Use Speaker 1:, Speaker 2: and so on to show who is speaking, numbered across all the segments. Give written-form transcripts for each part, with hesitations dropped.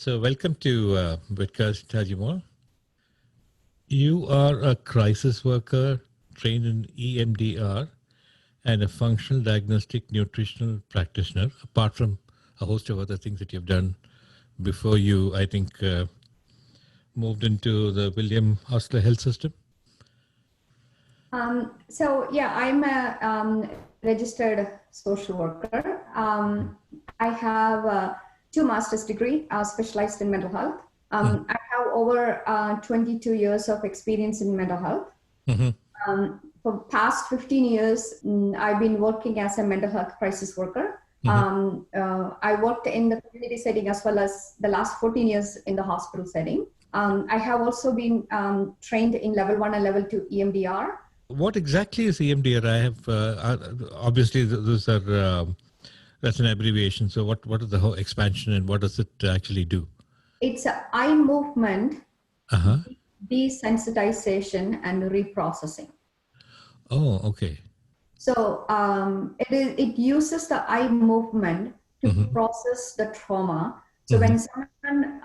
Speaker 1: So welcome to Webcast, Ajimol. You are a crisis worker trained in EMDR and a functional diagnostic nutritional practitioner, apart from a host of other things that you've done before you, I think, moved into the William Osler Health System.
Speaker 2: I'm a registered social worker. I have 2 master's degree specialized in mental health. I have over 22 years of experience in mental health. For past 15 years, I've been working as a mental health crisis worker. I worked in the community setting as well as the last 14 years in the hospital setting. I have also been trained in level 1 and level 2 EMDR.
Speaker 1: What exactly is EMDR? I have, obviously those are, that's an abbreviation. So what is the whole expansion and what does it actually do?
Speaker 2: It's eye movement, desensitization and reprocessing.
Speaker 1: Oh, okay.
Speaker 2: So it uses the eye movement to process the trauma. So when someone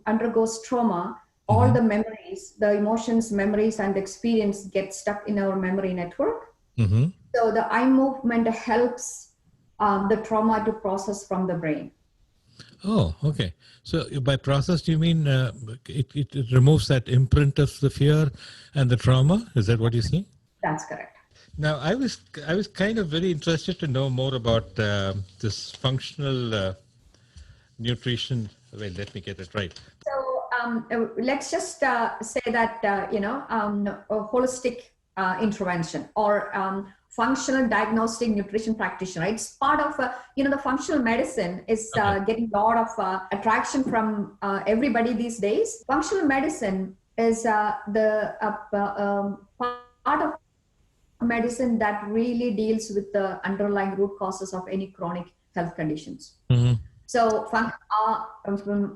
Speaker 2: undergoes trauma, all the memories, the emotions, memories, and experience get stuck in our memory network. So the eye movement helps the trauma to process from the brain.
Speaker 1: Oh, okay. So by process, do you mean it removes that imprint of the fear and the trauma? Is that what you see?
Speaker 2: That's correct.
Speaker 1: Now, I was kind of very interested to know more about this functional nutrition. Wait, let me get it right.
Speaker 2: So let's just say that, a holistic intervention or functional diagnostic nutrition practitioner. It's part of, the functional medicine is getting a lot of attraction from everybody these days. Functional medicine is the part of medicine that really deals with the underlying root causes of any chronic health conditions. So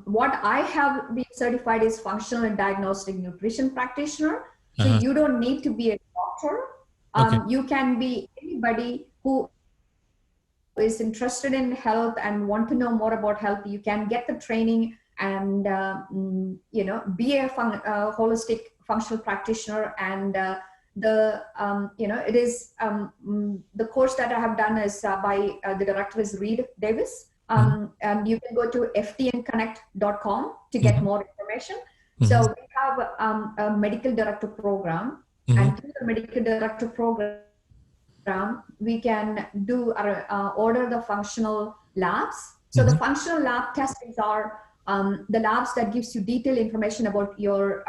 Speaker 2: what I have been certified is functional and diagnostic nutrition practitioner. So you don't need to be a doctor. You can be anybody who is interested in health and want to know more about health. You can get the training and, be a holistic functional practitioner. And it is the course that I have done is by the director is Reed Davis. And you can go to ftnconnect.com to get more information. So we have a medical director program, and through the medical director program, we can do order the functional labs. So the functional lab testings are the labs that gives you detailed information about your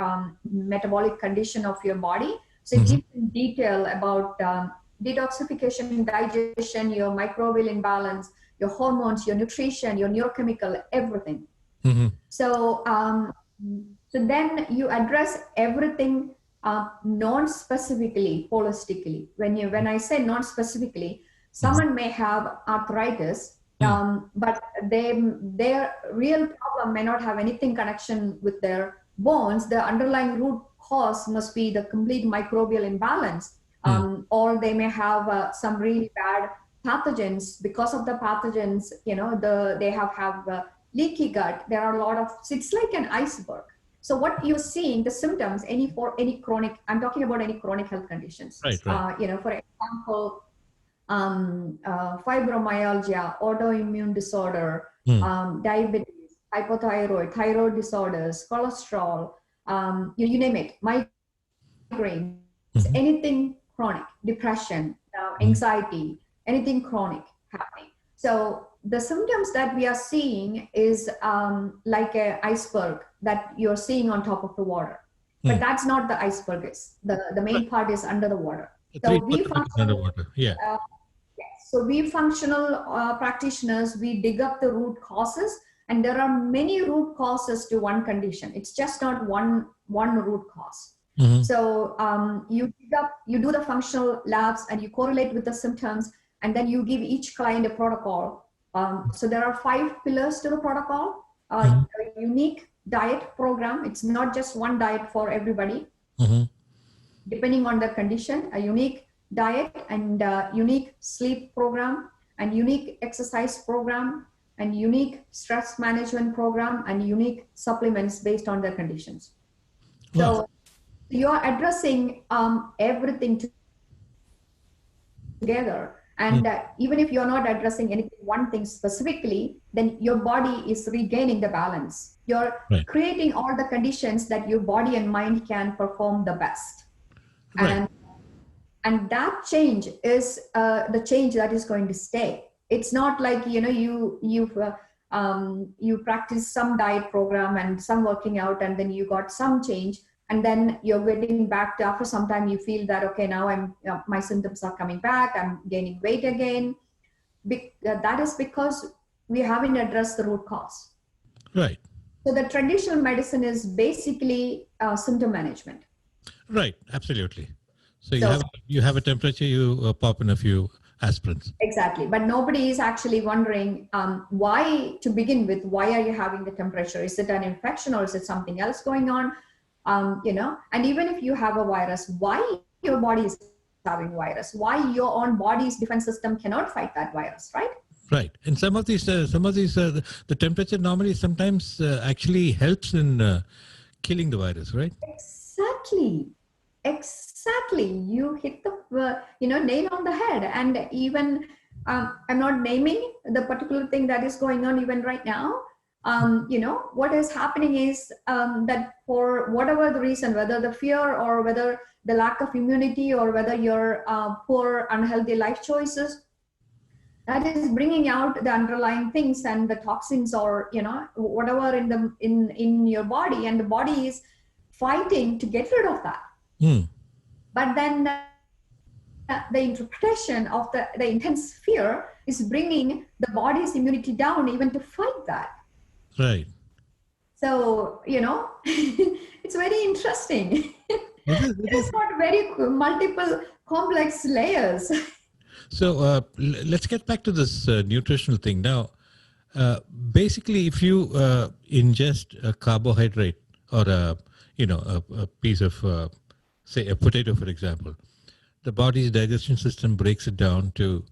Speaker 2: metabolic condition of your body. So it gives you detail about detoxification, digestion, your microbial imbalance, your hormones, your nutrition, your neurochemical, everything. So then you address everything non-specifically, holistically. When I say non-specifically, someone may have arthritis, but their real problem may not have anything connection with their bones. The underlying root cause must be the complete microbial imbalance, or they may have some really bad pathogens. Because of the pathogens, they have leaky gut. There are a lot of, it's like an iceberg. So what you're seeing, the symptoms, for any chronic, I'm talking about any chronic health conditions.
Speaker 1: Right.
Speaker 2: For example, fibromyalgia, autoimmune disorder, diabetes, hypothyroid, thyroid disorders, cholesterol, you name it, migraine, anything chronic, depression, anxiety, anything chronic happening. So the symptoms that we are seeing is like an iceberg that you're seeing on top of the water. But that's not the iceberg is. The main part is under the water. So we functional, so we functional practitioners, we dig up the root causes, and there are many root causes to one condition. It's just not one root cause. So you do the functional labs and you correlate with the symptoms, and then you give each client a protocol. So there are 5 pillars to the protocol. A unique diet program. It's not just one diet for everybody. Depending on the condition, a unique diet and unique sleep program and unique exercise program and unique stress management program and unique supplements based on their conditions.
Speaker 1: Wow.
Speaker 2: So you're addressing everything together. And even if you're not addressing anything, one thing specifically, then your body is regaining the balance. You're
Speaker 1: Right.
Speaker 2: creating all the conditions that your body and mind can perform the best.
Speaker 1: Right.
Speaker 2: And that change is the change that is going to stay. It's not like, you know, you practice some diet program and some working out, and then you got some change, and then you're getting back to, after some time you feel that, okay, now my symptoms are coming back, I'm gaining weight again. That is because we haven't addressed the root cause.
Speaker 1: Right.
Speaker 2: So the traditional medicine is basically symptom management.
Speaker 1: Right. Absolutely. So you have a temperature, you pop in a few aspirins.
Speaker 2: Exactly. But nobody is actually wondering why, to begin with, why are you having the temperature? Is it an infection or is it something else going on? You know, and even if you have a virus, why your body is having virus? Why your own body's defense system cannot fight that virus, right?
Speaker 1: Right. And some of these, the temperature normally sometimes actually helps in killing the virus, right?
Speaker 2: Exactly. You hit the nail on the head. And even I'm not naming the particular thing that is going on even right now. You know, what is happening is that for whatever the reason, whether the fear or whether the lack of immunity or whether your poor unhealthy life choices, that is bringing out the underlying things and the toxins or, you know, whatever in your body, and the body is fighting to get rid of that. But then the interpretation of the intense fear is bringing the body's immunity down even to fight that.
Speaker 1: Right.
Speaker 2: So, you know, it's very interesting. It is got very multiple complex layers.
Speaker 1: So let's get back to this nutritional thing now. Basically, if you ingest a carbohydrate or a piece of say a potato, for example, the body's digestion system breaks it down to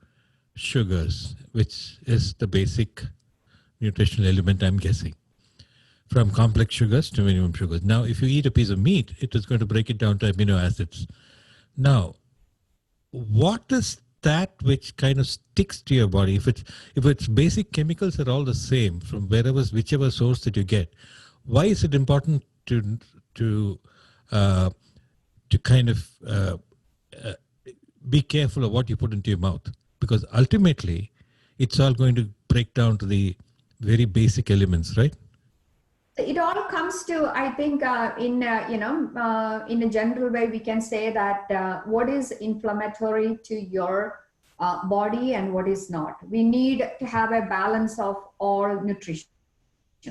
Speaker 1: sugars, which is the basic nutritional element, I'm guessing, from complex sugars to minimum sugars. Now, if you eat a piece of meat, it is going to break it down to amino acids. Now, what is that which kind of sticks to your body? If its basic chemicals are all the same from whichever source that you get, why is it important to kind of be careful of what you put into your mouth? Because ultimately, it's all going to break down to the very basic elements, right?
Speaker 2: It all comes to, I think, in a general way, we can say that what is inflammatory to your body and what is not. We need to have a balance of all nutrition,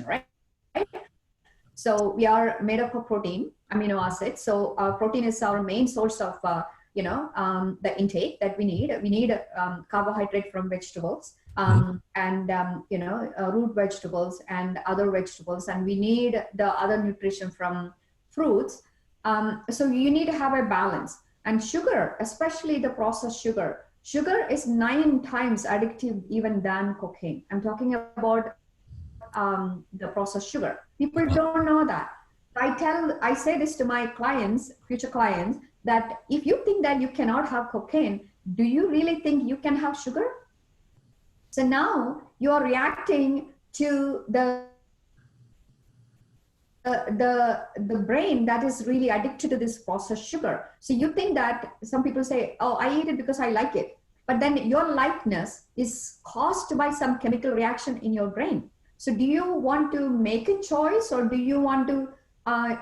Speaker 2: right? So we are made up of protein, amino acids. So protein is our main source of, the intake that we need. We need carbohydrate from vegetables. Root vegetables and other vegetables, and we need the other nutrition from fruits. So you need to have a balance. And sugar, especially the processed sugar is 9 times addictive even than cocaine. I'm talking about the processed sugar. People don't know that. I say this to my clients, future clients, that if you think that you cannot have cocaine, do you really think you can have sugar? So now you are reacting to the brain that is really addicted to this processed sugar. So you think that some people say, oh, I eat it because I like it. But then your likeness is caused by some chemical reaction in your brain. So do you want to make a choice, or do you want to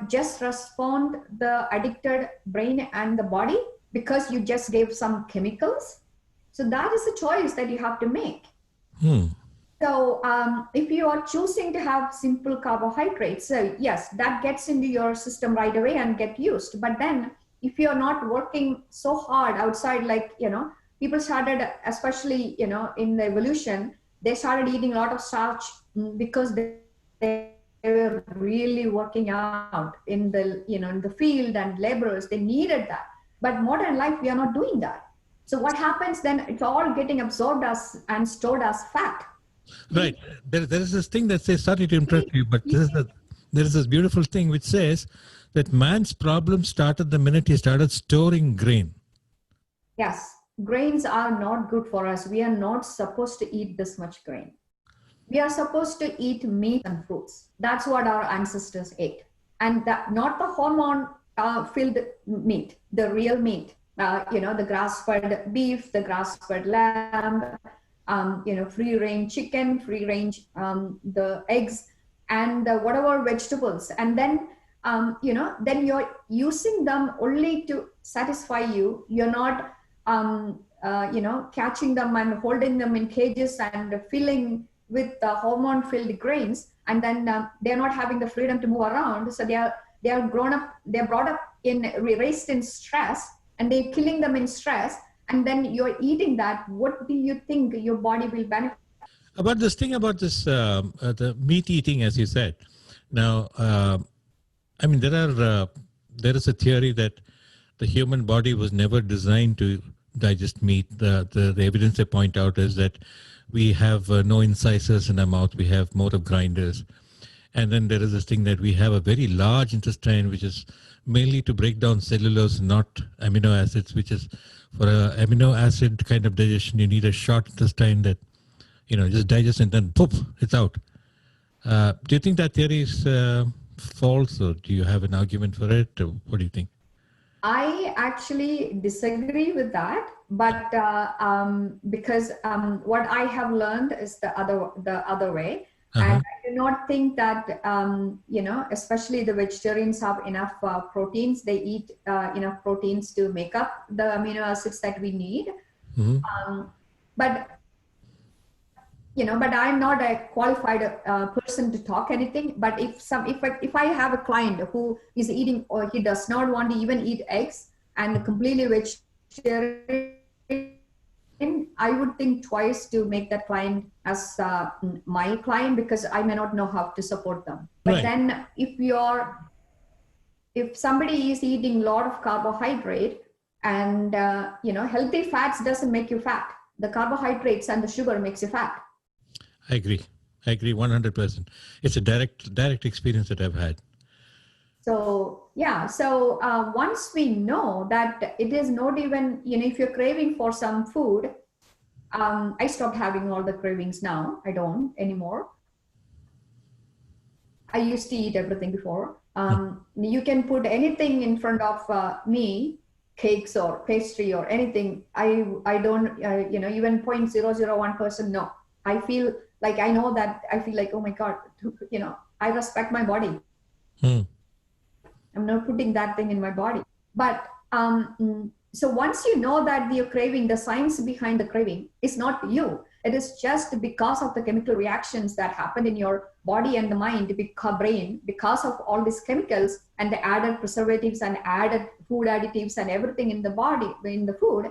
Speaker 2: just respond the addicted brain and the body because you just gave some chemicals? So that is a choice that you have to make. So if you are choosing to have simple carbohydrates, so yes, that gets into your system right away and get used. But then if you're not working so hard outside, like, people started, especially, in the evolution, they started eating a lot of starch because they were really working out in the, in the field, and laborers, they needed that. But modern life, we are not doing that. So what happens then? It's all getting absorbed and stored as fat.
Speaker 1: Right. There is this thing that says, sorry to interrupt you, but there is this beautiful thing which says that man's problem started the minute he started storing grain.
Speaker 2: Yes, grains are not good for us. We are not supposed to eat this much grain. We are supposed to eat meat and fruits. That's what our ancestors ate. And that, not the hormone filled meat, the real meat, the grass-fed beef, the grass-fed lamb, free range chicken, free range, the eggs, and whatever vegetables. And then, then you're using them only to satisfy you. You're not, catching them and holding them in cages and filling with hormone filled grains, and then they're not having the freedom to move around. So they're brought up raised in stress, and they're killing them in stress, and then you're eating that. What do you think your body will benefit?
Speaker 1: About this thing about this, the meat eating, as you said. Now, I mean, there is a theory that the human body was never designed to digest meat. The evidence they point out is that we have no incisors in our mouth, we have more of grinders. And then there is this thing that we have a very large intestine, which is mainly to break down cellulose, not amino acids, which is for a amino acid kind of digestion, you need a short intestine that, just digest and then poof, it's out. Do you think that theory is false, or do you have an argument for it? Or what do you think?
Speaker 2: I actually disagree with that, but because what I have learned is the other way. And I do not think that, especially the vegetarians have enough proteins. They eat enough proteins to make up the amino acids that we need. But I'm not a qualified person to talk anything. But if I have a client who is eating, or he does not want to even eat eggs and completely vegetarian, I would think twice to make that client as my client, because I may not know how to support them. But then if somebody is eating a lot of carbohydrate, and healthy fats doesn't make you fat. The carbohydrates and the sugar makes you fat.
Speaker 1: I agree 100%. It's a direct experience that I've had.
Speaker 2: So yeah, so once we know that it is not even, if you're craving for some food, I stopped having all the cravings now. I don't anymore. I used to eat everything before. You can put anything in front of me, cakes or pastry or anything. I don't, even 0.001%, no. I feel like, I know that I feel like, oh my God, I respect my body. I'm not putting that thing in my body. But so once you know that you're craving, the science behind the craving is not you. It is just because of the chemical reactions that happen in your body and the mind, brain, because of all these chemicals and the added preservatives and added food additives and everything in the body, in the food.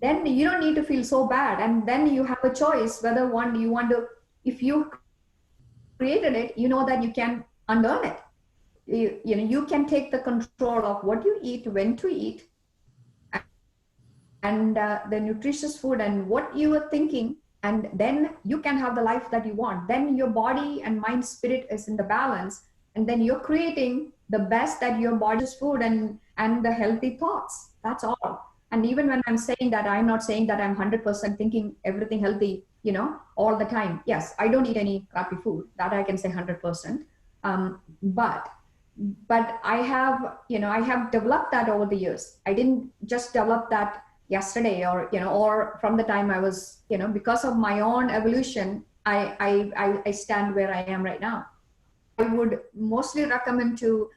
Speaker 2: Then you don't need to feel so bad. And then you have a choice whether you want to, if you created it, you know that you can unlearn it. You can take the control of what you eat, when to eat, and the nutritious food and what you are thinking, and then you can have the life that you want. Then your body and mind, spirit is in the balance, and then you're creating the best that your body's food and the healthy thoughts. That's all. And even when I'm saying that, I'm not saying that I'm 100% thinking everything healthy, all the time. Yes, I don't eat any crappy food. That I can say 100%. But I have developed that over the years. I didn't just develop that yesterday, or from the time I was, because of my own evolution, I stand where I am right now. I would mostly recommend to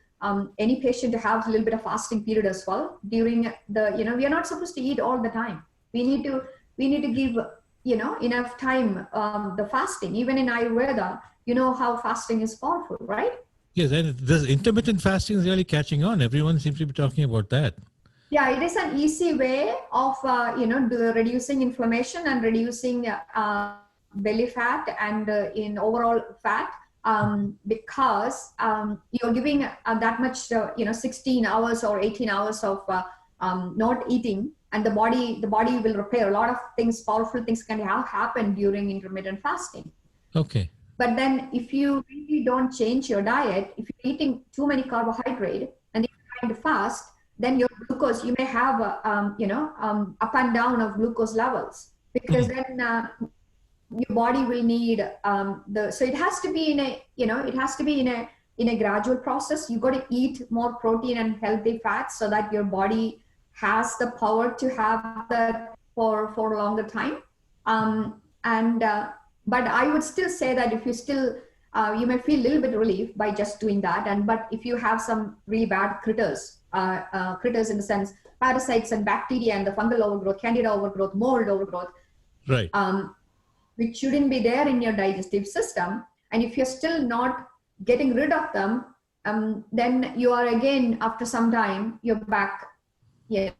Speaker 2: any patient to have a little bit of fasting period as well during the, we are not supposed to eat all the time. We need to give, enough time, the fasting. Even in Ayurveda, how fasting is powerful, right?
Speaker 1: Yes, and this intermittent fasting is really catching on. Everyone seems to be talking about that.
Speaker 2: Yeah, it is an easy way of, reducing inflammation and reducing belly fat and in overall fat, because you're giving that much, 16 hours or 18 hours of not eating, and the body will repair. A lot of things, powerful things can happen during intermittent fasting.
Speaker 1: Okay.
Speaker 2: But then if you really don't change your diet, if you're eating too many carbohydrate and you're trying to fast, then your glucose, you may have up and down of glucose levels, because then your body will need so it has to be in a gradual process. You got to eat more protein and healthy fats so that your body has the power to have that for a longer time. But I would still say that if you still, you may feel a little bit relief by just doing that. But if you have some really bad critters in the sense parasites and bacteria and the fungal overgrowth, candida overgrowth, mold overgrowth,
Speaker 1: right,
Speaker 2: which shouldn't be there in your digestive system, and if you're still not getting rid of them, then you are again, after some time, you're back,
Speaker 1: to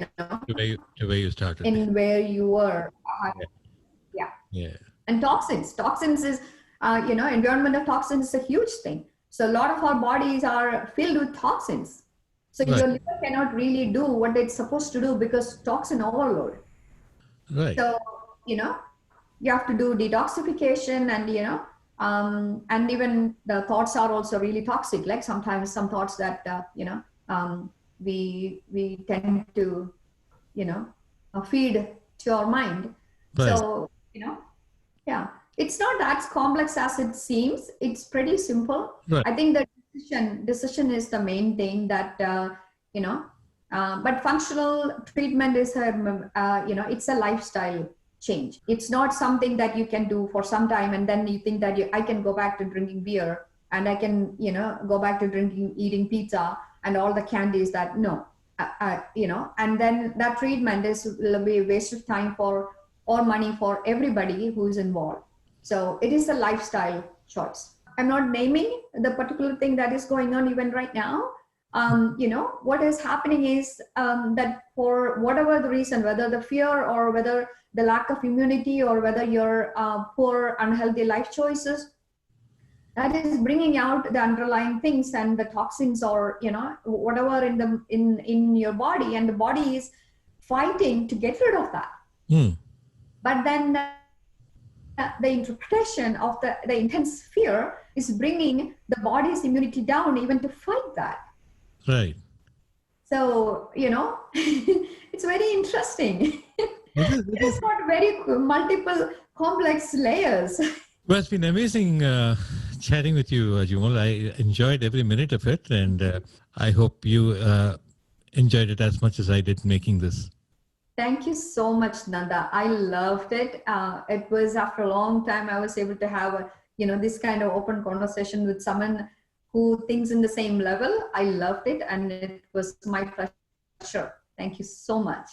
Speaker 1: where you started,
Speaker 2: in where you were.
Speaker 1: Yeah.
Speaker 2: And toxins is, environmental toxins is a huge thing. So a lot of our bodies are filled with toxins. So
Speaker 1: Right.
Speaker 2: your liver cannot really do what it's supposed to do because toxin overload.
Speaker 1: Right.
Speaker 2: So, you have to do detoxification, and and even the thoughts are also really toxic. Like sometimes some thoughts that, we tend to, feed to our mind.
Speaker 1: Right.
Speaker 2: So, yeah, it's not that complex as it seems. It's pretty simple.
Speaker 1: Right.
Speaker 2: I think the decision is the main thing that, but functional treatment is it's a lifestyle change. It's not something that you can do for some time and then you think that I can go back to drinking beer and I can, go back to eating pizza and all the candies that, no, and then that treatment will be a waste of time or money for everybody who is involved. So it is a lifestyle choice. I'm not naming the particular thing that is going on even right now. What is happening is that for whatever the reason, whether the fear or whether the lack of immunity or whether your poor, unhealthy life choices, that is bringing out the underlying things and the toxins or, whatever in your body, and the body is fighting to get rid of that. But then the interpretation of the intense fear is bringing the body's immunity down even to fight that.
Speaker 1: Right.
Speaker 2: So, it's very interesting. It has got very multiple complex layers.
Speaker 1: Well, it's been amazing chatting with you, Ajimol. I enjoyed every minute of it, and I hope you enjoyed it as much as I did making this.
Speaker 2: Thank you so much, Nanda. I loved it. It was after a long time I was able to have this kind of open conversation with someone who thinks in the same level. I loved it, and it was my pleasure. Thank you so much.